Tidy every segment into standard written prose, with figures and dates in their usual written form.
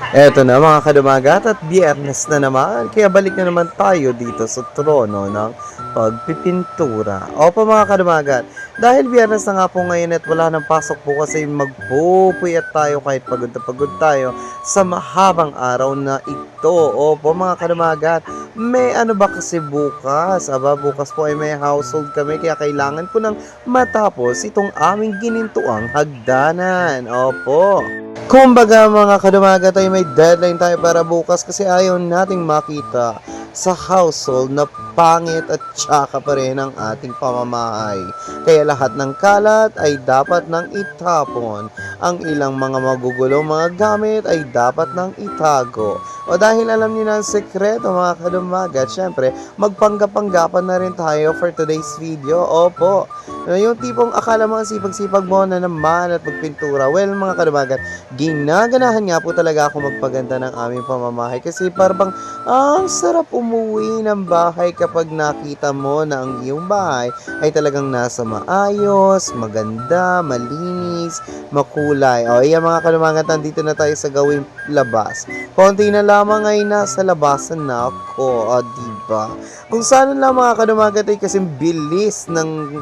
Eto na mga kadumagat at biyernes na naman, kaya balik na naman tayo dito sa trono ng pagpipintura. Opo mga kadumagat, dahil biyernes na nga po ngayon at wala nang pasok bukas ay magpupuyat tayo kahit pagod na pagod tayo sa mahabang araw na ito. Opo mga kadumagat, may ano ba kasi bukas? Aba, bukas po ay may household kami kaya kailangan ko nang matapos itong aming ginintuang hagdanan. Opo. Kumbaga mga kadumagat ay may deadline tayo para bukas kasi ayaw nating makita sa household na pangit at tsaka pa rin ang ating pamamahay. Kaya lahat ng kalat ay dapat nang itapon. Ang ilang mga magugulong mga gamit ay dapat nang itago. O dahil alam niyo na ang sekreto mga kadumagat, syempre magpanggap-panggapan na rin tayo for today's video. Opo, yung tipong akala mo ang sipag-sipag mo na naman at magpintura. Well mga kadumagat, ginaganahan nga po talaga ako magpaganda ng aming pamamahay kasi parang ang sarap umuwi ng bahay kapag nakita mo na ang iyong bahay ay talagang nasa maayos, maganda, malinis, makulay. O iya mga kadumagat, nandito na tayo sa gawing labas. Konti na lamang ay nasa labasan na ako, o diba? Kung saan lang mga kadumagat ay kasing bilis ng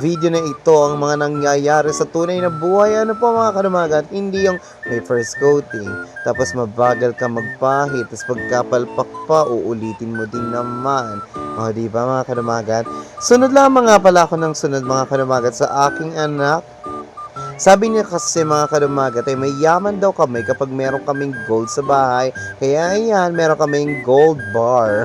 video na ito ang mga nangyayari sa tunay na buhay. Ano po mga kadumagat, hindi yung may first coating, tapos mabagal ka magpahit, tapos pagkapalpak pa, uulitin mo din naman. O diba mga kadumagat? Sunod lang mga pala ako ng sunod mga kadumagat sa aking anak. Sabi niya kasi mga kadumagat ay may yaman daw kami kapag meron kaming gold sa bahay. Kaya ayan, meron kaming gold bar.